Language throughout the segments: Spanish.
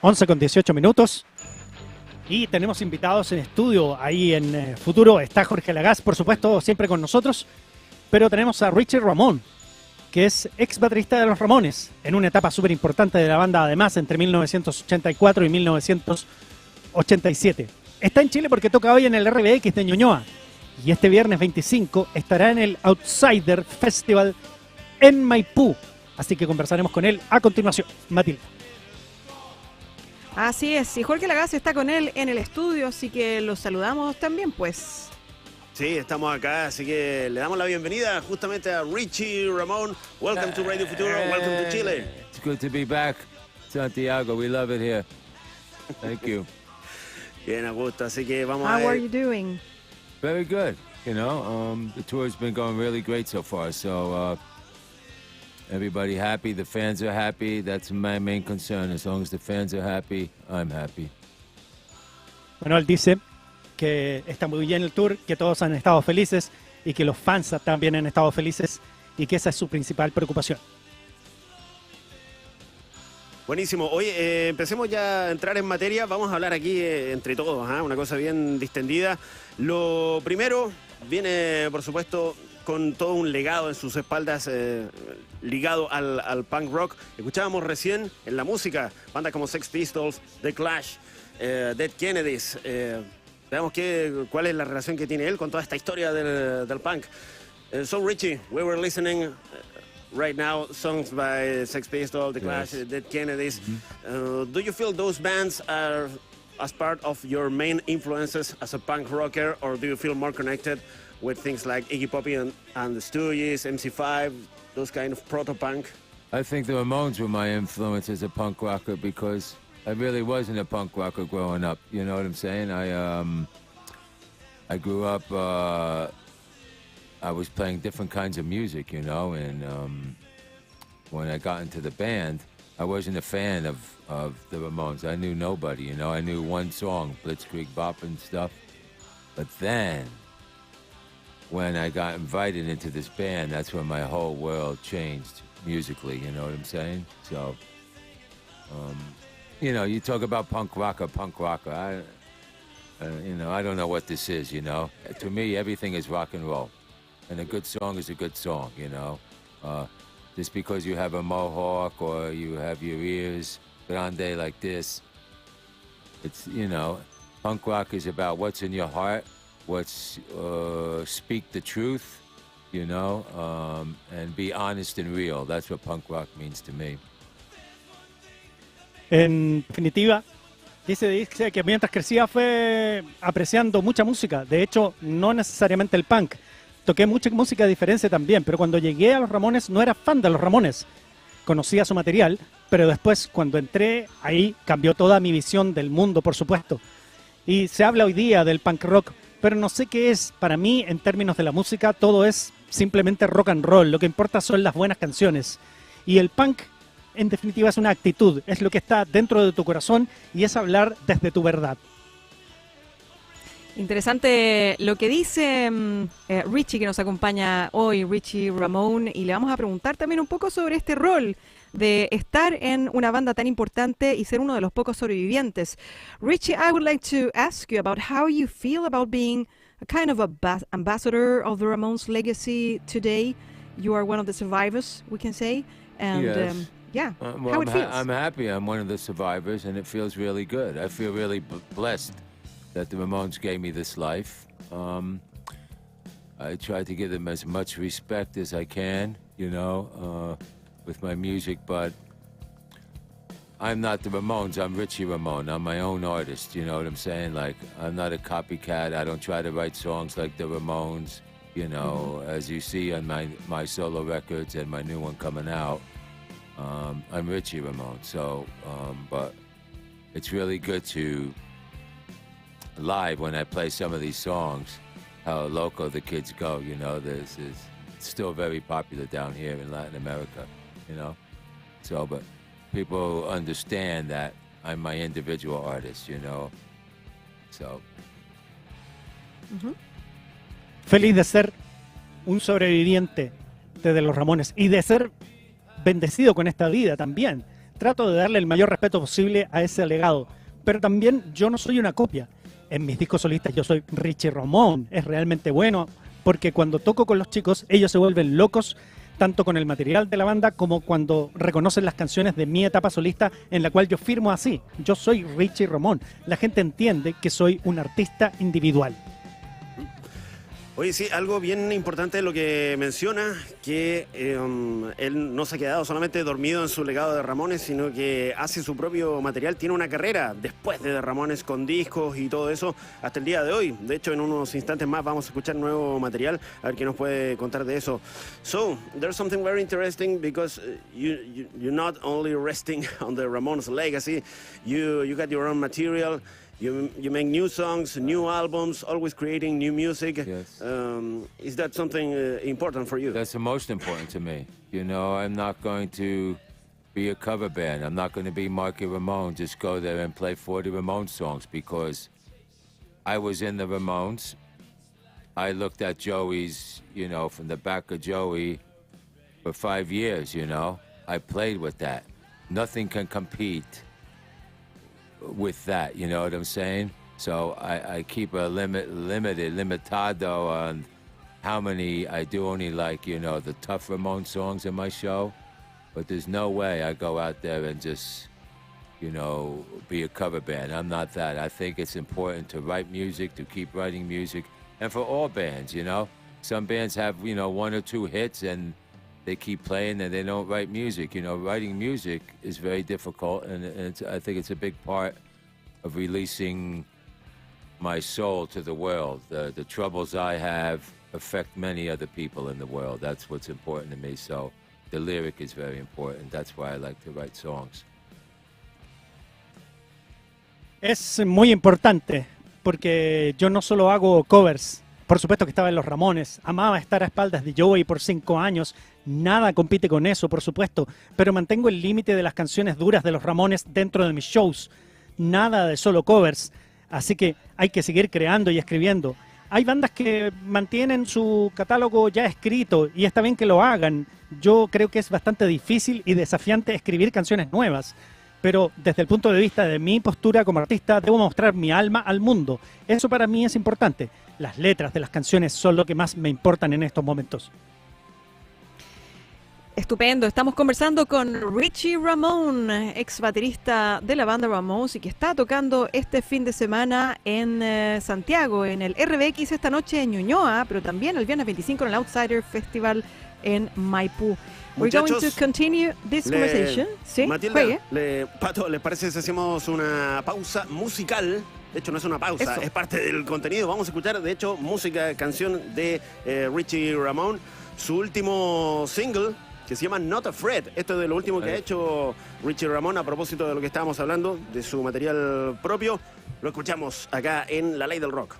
11:18. Y tenemos invitados en estudio ahí en Futuro. Está Jorge Lagaz, por supuesto, siempre con nosotros. Pero tenemos a Richie Ramone, que es ex baterista de los Ramones, en una etapa súper importante de la banda, además, entre 1984 y 1987. Está en Chile porque toca hoy en el RBX de Ñuñoa. Y este viernes 25 estará en el Outsider Festival en Maipú. Así que conversaremos con él a continuación. Matilda. Así es, y Jorge Lagaz está con él en el estudio, así que los saludamos también, pues. Sí, estamos acá, así que le damos la bienvenida justamente a Richie Ramone. Welcome to Radio Futuro, welcome to Chile. It's good to be back, Santiago. We love it here. Thank you. Bien, a gusto, así que vamos How are you doing? Very good. You know, the tour has been going really great so far, so everybody happy, the fans are happy. That's my main concern. As long as the fans are happy, I'm happy. Bueno, él dice que está muy bien el tour, que todos han estado felices y que los fans también han estado felices y que esa es su principal preocupación. Buenísimo. Oye, empecemos ya a entrar en materia. Vamos a hablar aquí entre todos, una cosa bien distendida. Lo primero viene, por supuesto, con todo un legado en sus espaldas ligado al punk rock. Escuchábamos recién en la música bandas como Sex Pistols, The Clash, Dead Kennedys. Veamos cuál es la relación que tiene él con toda esta historia del punk. So Richie, we were listening right now songs by Sex Pistols, The Clash, yes. Dead Kennedys. Do you feel those bands are as part of your main influences as a punk rocker, or do you feel more connected with things like Iggy Pop and the Stooges, MC5, those kind of proto-punk? I think the Ramones were my influence as a punk rocker because I really wasn't a punk rocker growing up. You know what I'm saying? I grew up, I was playing different kinds of music, you know, and when I got into the band, I wasn't a fan of the Ramones. I knew nobody, you know. I knew one song, Blitzkrieg Bop and stuff. But then, when I got invited into this band, that's when my whole world changed musically, you know what I'm saying? So, you know, you talk about punk rocker. You know, I don't know what this is, you know. To me, everything is rock and roll. And a good song is a good song, you know. Just because you have a mohawk or you have your ears grande like this, it's, you know, punk rock is about what's in your heart, speak the truth, you know, and be honest and real. That's what punk rock means to me. En definitiva, dice que mientras crecía fue apreciando mucha música. De hecho, no necesariamente el punk. Toqué mucha música diferente también, pero cuando llegué a los Ramones no era fan de los Ramones. Conocía su material, pero después cuando entré ahí cambió toda mi visión del mundo, por supuesto. Y se habla hoy día del punk rock, pero no sé qué es. Para mí, en términos de la música, todo es simplemente rock and roll. Lo que importa son las buenas canciones. Y el punk, en definitiva, es una actitud. Es lo que está dentro de tu corazón y es hablar desde tu verdad. Interesante lo que dice Richie, que nos acompaña hoy, Richie Ramone, y le vamos a preguntar también un poco sobre este rol de estar en una banda tan importante y ser uno de los pocos sobrevivientes. Richie, I would like to ask you about how you feel about being a kind of ambassador of the Ramones legacy today. You are one of the survivors, we can say, and yes. Yeah, well, how it feels. I'm happy I'm one of the survivors, and it feels really good. I feel really blessed that the Ramones gave me this life. I try to give them as much respect as I can, you know, with my music, but I'm not the Ramones, I'm Richie Ramone. I'm my own artist, you know what I'm saying? Like, I'm not a copycat. I don't try to write songs like the Ramones, you know, as you see on my solo records and my new one coming out. I'm Richie Ramone, so, but it's really good to live when I play some of these songs, how local the kids go, you know, it's still very popular down here in Latin America, you know, so, but people understand that I'm my individual artist, you know, so. Feliz de ser un sobreviviente de los Ramones y de ser bendecido con esta vida también, trato de darle el mayor respeto posible a ese legado. Pero también yo no soy una copia. En mis discos solistas yo soy Richie Ramone. Es realmente bueno porque cuando toco con los chicos, ellos se vuelven locos tanto con el material de la banda como cuando reconocen las canciones de mi etapa solista en la cual yo firmo así. Yo soy Richie Ramone. La gente entiende que soy un artista individual. Oye, sí, algo bien importante lo que menciona, que él no se ha quedado solamente dormido en su legado de Ramones, sino que hace su propio material, tiene una carrera después de Ramones con discos y todo eso hasta el día de hoy. De hecho, en unos instantes más vamos a escuchar nuevo material, a ver qué nos puede contar de eso. So, there's something very interesting because you're not only resting on the Ramones legacy, you got your own material. You make new songs, new albums, always creating new music. Yes. Is that something important for you? That's the most important to me. You know, I'm not going to be a cover band. I'm not going to be Marky Ramone, just go there and play 40 Ramones songs, because I was in the Ramones. I looked at Joey's, you know, from the back of Joey for 5 years, you know. I played with that. Nothing can compete with that, you know what I'm saying? So I keep a limitado on how many. I do only like, you know, the tough Ramon songs in my show, but there's no way I go out there and just, you know, be a cover band. I'm not that. I think it's important to write music, to keep writing music, and for all bands, you know. Some bands have, you know, 1 or 2 hits and they keep playing and they don't write music. You know, writing music is very difficult, and I think it's a big part of releasing my soul to the world. The troubles I have affect many other people in the world. That's what's important to me. So the lyric is very important. That's why I like to write songs. Es muy importante porque yo no solo hago covers. Por supuesto que estaba en los Ramones, amaba estar a espaldas de Joey por 5 años, nada compite con eso, por supuesto, pero mantengo el límite de las canciones duras de los Ramones dentro de mis shows, nada de solo covers, así que hay que seguir creando y escribiendo. Hay bandas que mantienen su catálogo ya escrito y está bien que lo hagan. Yo creo que es bastante difícil y desafiante escribir canciones nuevas. Pero desde el punto de vista de mi postura como artista, debo mostrar mi alma al mundo. Eso para mí es importante. Las letras de las canciones son lo que más me importan en estos momentos. Estupendo, estamos conversando con Richie Ramone, ex baterista de la banda Ramones y que está tocando este fin de semana en Santiago, en el RBX esta noche en Ñuñoa, pero también el viernes 25 en el Outsider Festival en Maipú. We're going to continue this conversation. ¿Sí? Matilda, Pato, ¿les parece si hacemos una pausa musical? De hecho, no es una pausa, es parte del contenido. Vamos a escuchar, de hecho, música, canción de Richie Ramone, su último single, que se llama Not Afraid. Esto es de lo último que ha hecho Richie Ramone a propósito de lo que estábamos hablando, de su material propio. Lo escuchamos acá en La Ley del Rock.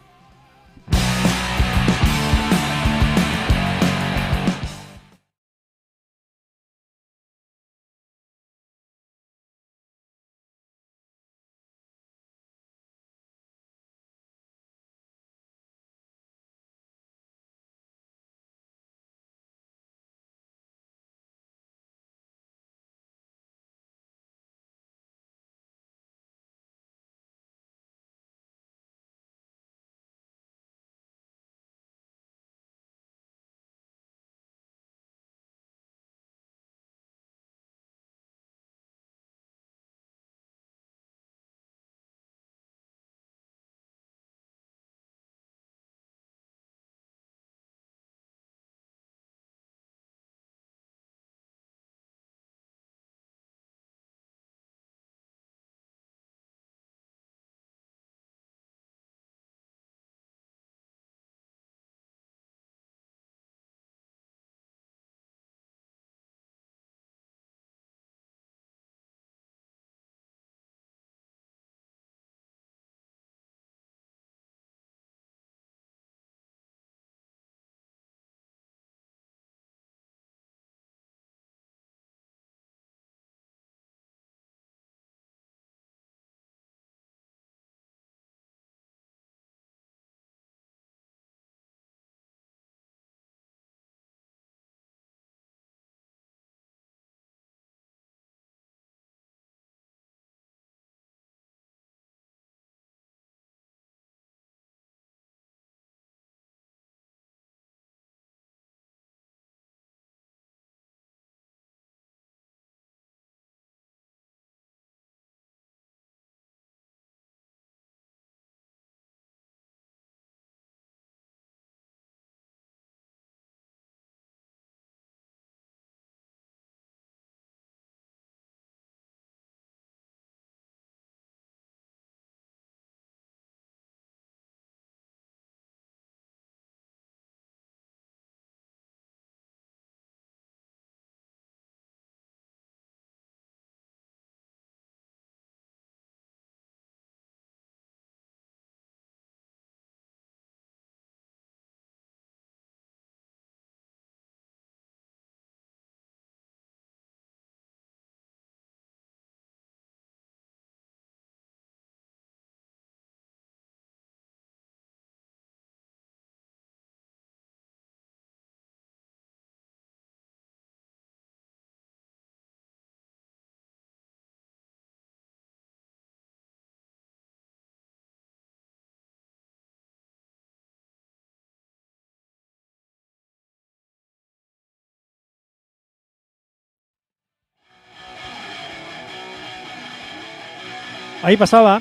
Ahí pasaba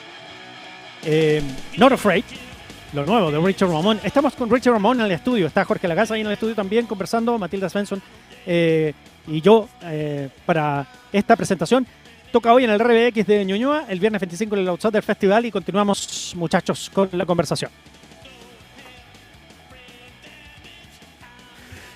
Not Afraid, lo nuevo de Richie Ramone. Estamos con Richie Ramone en el estudio. Está Jorge Lagaza ahí en el estudio también conversando, Matilda Svensson y yo para esta presentación. Toca hoy en el RBX de Ñuñoa, el viernes 25 en el Outsider Festival y continuamos, muchachos, con la conversación.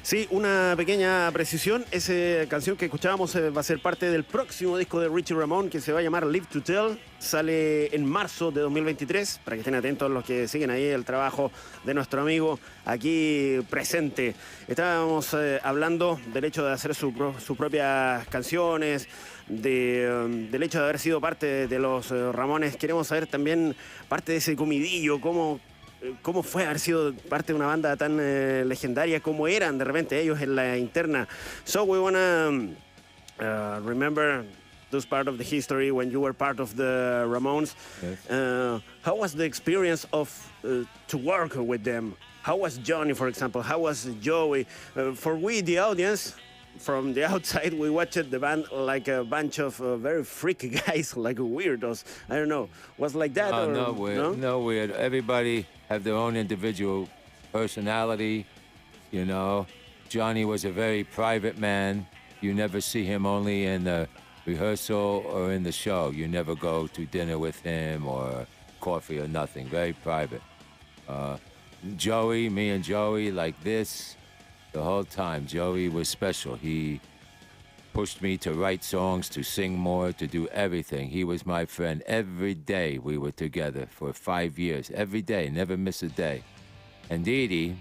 Sí, una pequeña precisión. Esa canción que escuchábamos va a ser parte del próximo disco de Richie Ramone que se va a llamar Live to Tell. Sale en marzo de 2023, para que estén atentos los que siguen ahí el trabajo de nuestro amigo aquí presente. Estábamos hablando del hecho de hacer sus propias canciones, del hecho de haber sido parte de los Ramones. Queremos saber también parte de ese comidillo, cómo fue haber sido parte de una banda tan legendaria, cómo eran de repente ellos en la interna. So we wanna remember this part of the history when you were part of the Ramones. Yes. How was the experience of to work with them? How was Johnny, for example? How was Joey? For we, the audience, from the outside, we watched the band like a bunch of very freaky guys, like weirdos. I don't know. Was like that? Or, no weird. No weird. Everybody have their own individual personality, you know. Johnny was a very private man. You never see him only in the rehearsal or in the show. You never go to dinner with him or coffee or nothing. Very private. Joey, me and Joey, like this. The whole time, Joey was special. He pushed me to write songs, to sing more, to do everything. He was my friend. Every day we were together for 5 years. Every day, never miss a day. And Dee Dee,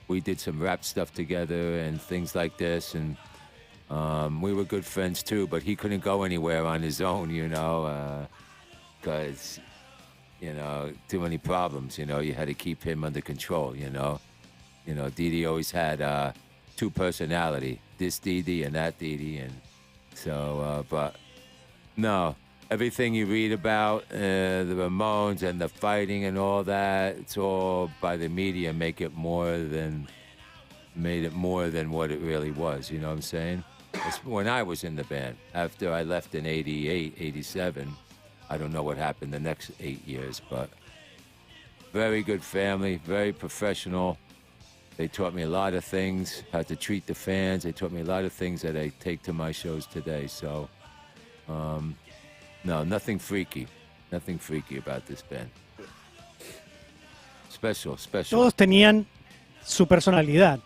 we did some rap stuff together and things like this. And we were good friends too, but he couldn't go anywhere on his own, because, too many problems, you had to keep him under control, Dee Dee always had two personality, this Dee Dee and that Dee Dee, and so, but no, everything you read about the Ramones and the fighting and all that, it's all by the media made it more than what it really was, you know what I'm saying? It's when I was in the band, after I left in 88, 87, I don't know what happened the next 8 years, but very good family, very professional. They taught me a lot of things, how to treat the fans. They taught me a lot of things that I take to my shows today. So, no, nothing freaky about this band. Special. Todos tenían su personalidad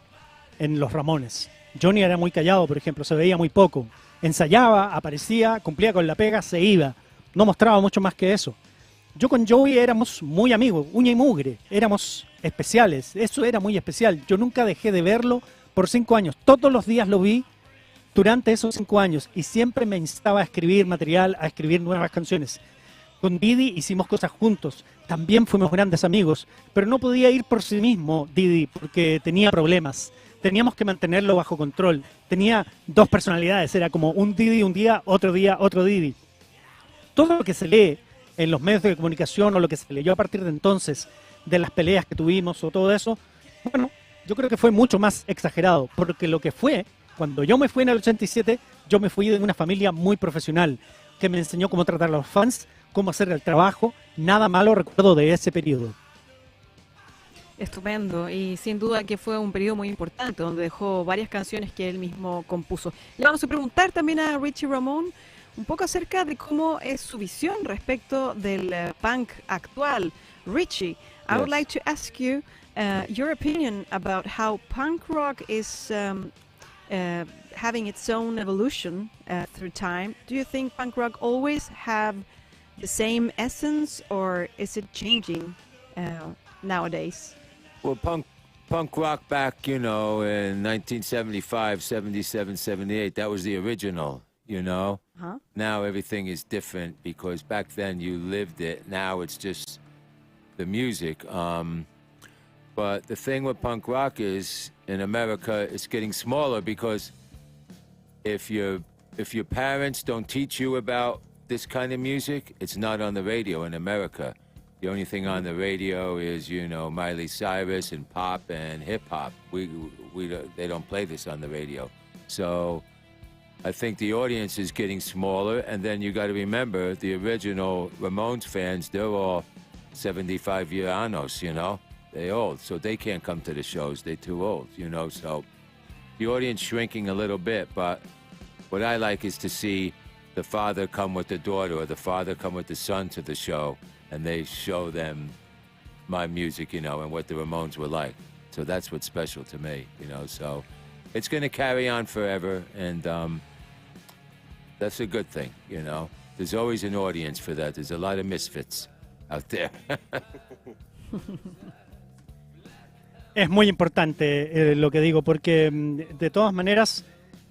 en los Ramones. Johnny era muy callado, por ejemplo, se veía muy poco. Ensayaba, aparecía, cumplía con la pega, se iba. No mostraba mucho más que eso. Yo con Joey éramos muy amigos, uña y mugre, éramos especiales, eso era muy especial. Yo nunca dejé de verlo por 5 años, todos los días lo vi durante esos 5 años y siempre me instaba a escribir material, a escribir nuevas canciones. Con Didi hicimos cosas juntos, también fuimos grandes amigos, pero no podía ir por sí mismo Didi porque tenía problemas. Teníamos que mantenerlo bajo control, tenía 2 personalidades, era como un Didi un día, otro Didi. Todo lo que se lee en los medios de comunicación o lo que se leyó a partir de entonces, de las peleas que tuvimos o todo eso, bueno, yo creo que fue mucho más exagerado, porque lo que fue, cuando yo me fui en el 87, yo me fui de una familia muy profesional, que me enseñó cómo tratar a los fans, cómo hacer el trabajo, nada malo recuerdo de ese periodo. Estupendo, y sin duda que fue un periodo muy importante, donde dejó varias canciones que él mismo compuso. Le vamos a preguntar también a Richie Ramone un poco acerca de cómo es su visión respecto del punk actual. Richie, I would like to ask you your opinion about how punk rock is having its own evolution through time. Do you think punk rock always have the same essence, or is it changing nowadays? Well, punk rock back, in 1975, 77, 78, that was the original. Huh? Now everything is different because back then you lived it. Now it's just the music. But the thing with punk rock is in America, it's getting smaller because if your parents don't teach you about this kind of music, it's not on the radio in America. The only thing on the radio is, Miley Cyrus and pop and hip hop. They don't play this on the radio. So I think the audience is getting smaller, and then you got to remember the original Ramones fans, they're all 75 años, you know? They're old, so they can't come to the shows. They're too old, you know? So the audience shrinking a little bit, but what I like is to see the father come with the daughter or the father come with the son to the show, and they show them my music, you know, and what the Ramones were like. So that's what's special to me, you know? So it's going to carry on forever, and that's a good thing, you know? There's always an audience for that. There's a lot of misfits out there. Es muy importante lo que digo, porque de todas maneras,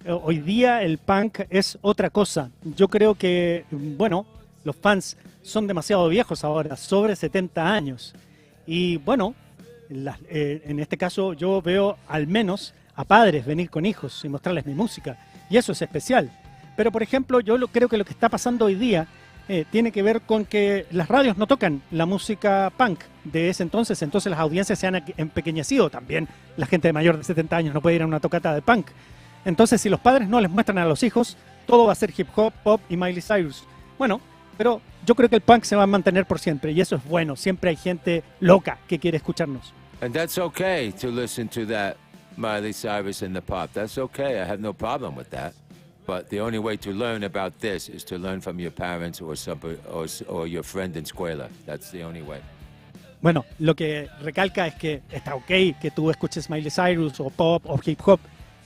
hoy día el punk es otra cosa. Yo creo que, bueno, los fans son demasiado viejos ahora, sobre 70 años. Y bueno, en este caso yo veo al menos a padres venir con hijos y mostrarles mi música. Y eso es especial. Pero, por ejemplo, creo que lo que está pasando hoy día tiene que ver con que las radios no tocan la música punk de ese entonces las audiencias se han empequeñecido también. La gente de mayor de 70 años no puede ir a una tocata de punk. Entonces, si los padres no les muestran a los hijos, todo va a ser hip hop, pop y Miley Cyrus. Bueno, pero yo creo que el punk se va a mantener por siempre y eso es bueno. Siempre hay gente loca que quiere escucharnos. And that's okay to listen to that Miley Cyrus and the pop. That's okay. I have no problem with that. But the only way to learn about this is to learn from your parents or somebody or your friend in escuela. That's the only way. Bueno, lo que recalca es que está ok que tú escuches Miley Cyrus o pop o hip hop,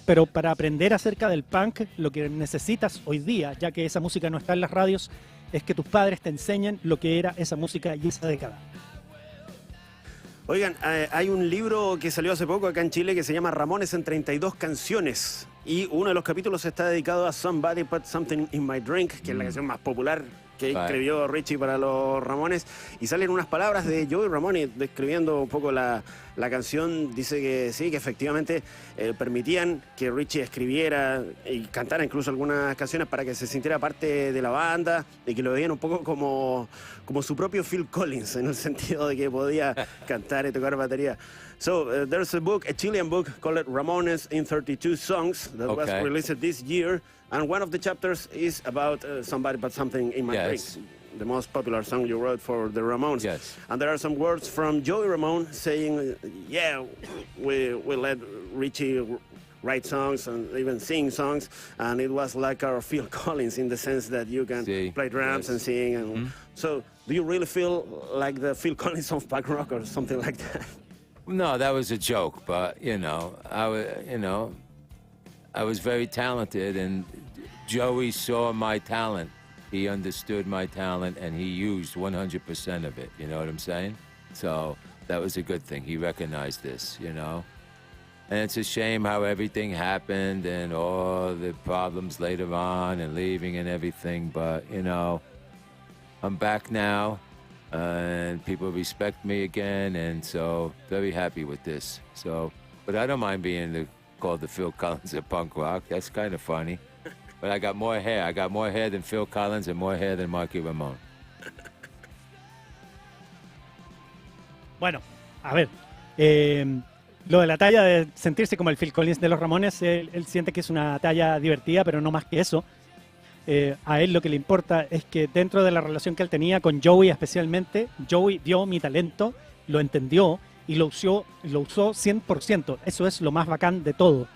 pero para aprender acerca del punk, lo que necesitas hoy día, ya que esa música no está en las radios, es que tus padres te enseñen lo que era esa música y esa década. Oigan, hay un libro que salió hace poco acá en Chile que se llama Ramones en 32 canciones. Y uno de los capítulos está dedicado a Somebody Put Something in My Drink, que es la canción más popular que escribió Richie para los Ramones. Y salen unas palabras de Joey Ramone describiendo un poco la canción. Dice que sí, que efectivamente permitían que Richie escribiera y cantara incluso algunas canciones para que se sintiera parte de la banda y que lo veían un poco como su propio Phil Collins, en el sentido de que podía cantar y tocar batería. So there's a book, a Chilean book called Ramones in 32 Songs that was released this year. And one of the chapters is about Somebody Put Something in My Drink, the most popular song you wrote for the Ramones. Yes. And there are some words from Joey Ramone saying, yeah, we let Richie write songs and even sing songs. And it was like our Phil Collins in the sense that you can play drums and sing. And so do you really feel like the Phil Collins of punk rock or something like that? No, that was a joke, but, you know, I was very talented, and Joey saw my talent. He understood my talent, and he used 100% of it, you know what I'm saying? So that was a good thing. He recognized this, you know? And it's a shame how everything happened and all the problems later on and leaving and everything, but, you know, I'm back now. And people respect me again, and so very happy with this. So, but I don't mind being called the Phil Collins of punk rock. That's kind of funny. But I got more hair. I got more hair than Phil Collins and more hair than Marky Ramone. Bueno, a ver, lo de la talla de sentirse como el Phil Collins de los Ramones, él siente que es una talla divertida, pero no más que eso. A él lo que le importa es que dentro de la relación que él tenía con Joey especialmente, Joey vio mi talento, lo entendió y lo usó 100%. Eso es lo más bacán de todo.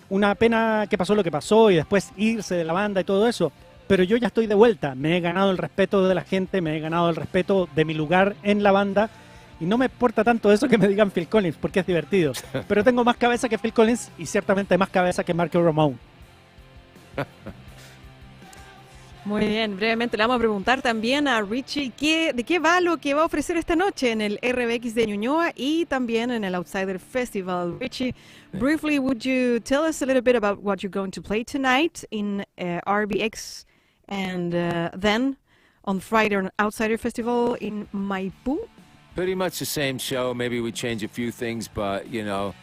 Una pena que pasó lo que pasó y después irse de la banda y todo eso, pero yo ya estoy de vuelta. Me he ganado el respeto de la gente, me he ganado el respeto de mi lugar en la banda y no me importa tanto eso que me digan Phil Collins porque es divertido. Pero tengo más cabeza que Phil Collins y ciertamente más cabeza que Marky Ramone. Muy bien, brevemente le vamos a preguntar también a Richie de qué va lo que va a ofrecer esta noche en el RBX de Ñuñoa y también en el Outsider Festival. Richie, briefly, would you tell us a little bit about what you're going to play tonight in RBX and then on Friday on Outsider Festival in Maipú? Pretty much the same show. Maybe we change a few things, but you know,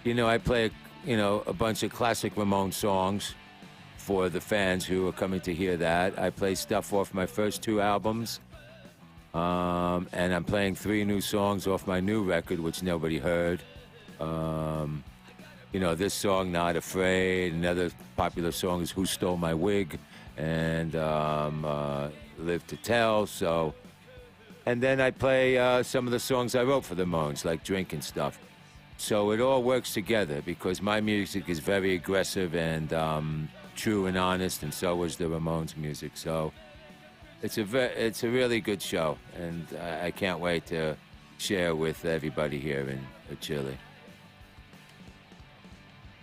I play a bunch of classic Ramone songs for the fans who are coming to hear that. I play stuff off my first 2 albums, and I'm playing 3 new songs off my new record, which nobody heard. you know, this song, Not Afraid. Another popular song is Who Stole My Wig, and Live to Tell. So, and then I play some of the songs I wrote for the Ramones, like Drink and stuff. So it all works together because my music is very aggressive and true and honest, and so is the Ramones music. So it's a really good show, and I can't wait to share with everybody here in Chile.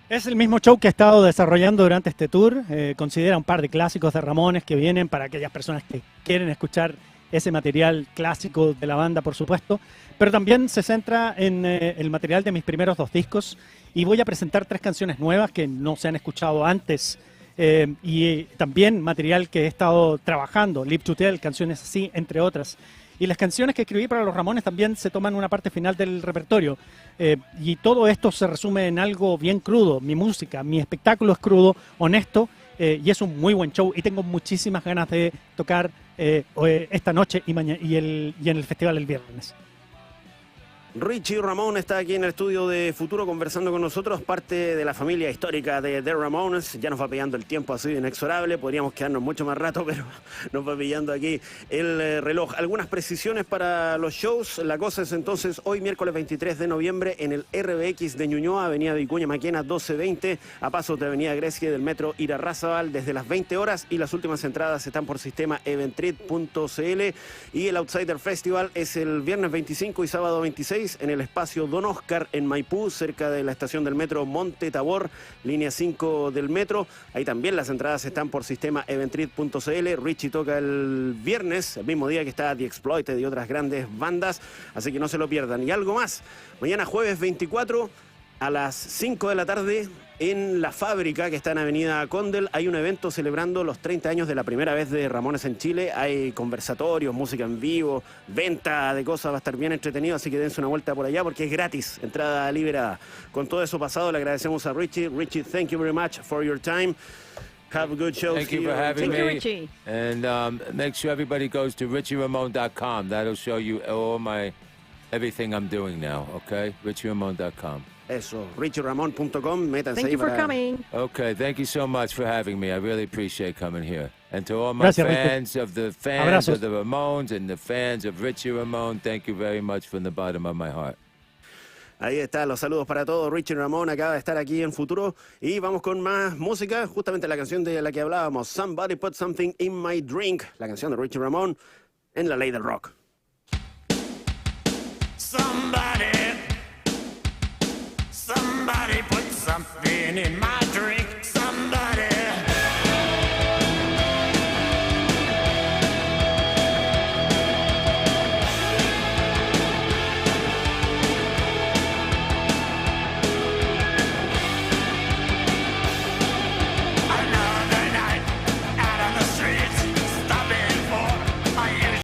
Es el mismo show que he estado desarrollando durante este tour. Considera un par de clásicos de Ramones que vienen para aquellas personas que quieren escuchar ese material clásico de la banda, por supuesto. Pero también se centra en el material de mis primeros 2 discos. Y voy a presentar 3 canciones nuevas que no se han escuchado antes. Y también material que he estado trabajando, Live to Tell, canciones así, entre otras. Y las canciones que escribí para los Ramones también se toman una parte final del repertorio. Y todo esto se resume en algo bien crudo. Mi música, mi espectáculo es crudo, honesto, y es un muy buen show. Y tengo muchísimas ganas de tocar esta noche y en el festival el viernes. Richie Ramone está aquí en el estudio de Futuro conversando con nosotros, parte de la familia histórica de The Ramones. Ya nos va pillando el tiempo así inexorable, podríamos quedarnos mucho más rato, pero nos va pillando aquí el reloj. Algunas precisiones para los shows. La cosa es entonces hoy miércoles 23 de noviembre en el RBX de Ñuñoa, avenida Vicuña Maquena 1220, a pasos de avenida Grecia del metro Irarrázaval, desde las 20 horas, y las últimas entradas están por sistema eventrit.cl. Y el Outsider Festival es el viernes 25 y sábado 26 en el espacio Don Oscar en Maipú, cerca de la estación del metro Monte Tabor, línea 5 del metro. Ahí también las entradas están por sistema eventrit.cl. Richie toca el viernes, el mismo día que está The Exploited y otras grandes bandas, así que no se lo pierdan. Y algo más, mañana jueves 24 a las 5 de la tarde en La Fábrica, que está en Avenida Condel, hay un evento celebrando los 30 años de la primera vez de Ramones en Chile. Hay conversatorios, música en vivo, venta de cosas, va a estar bien entretenido, así que dense una vuelta por allá porque es gratis, entrada liberada. Con todo eso pasado, le agradecemos a Richie. Richie, thank you very much for your time. Have a good show. Thank you for having me. Thank you, Richie. And make sure everybody goes to richieramone.com. That'll show you everything I'm doing now, okay? richieramone.com. Eso, richieramone.com, métanse Thank ahí you for para... coming. Okay, thank you so much for having me. I really appreciate coming here. And to all my Gracias, fans of the Abrazos. Ramones and the fans of Richie Ramone, thank you very much from the bottom of my heart. Ahí está, los saludos para todos. Richie Ramone acaba de estar aquí en Futuro y vamos con más música, justamente la canción de la que hablábamos, Somebody Put Something in My Drink, la canción de Richie Ramone en la ley del rock. Somebody put something in my drink.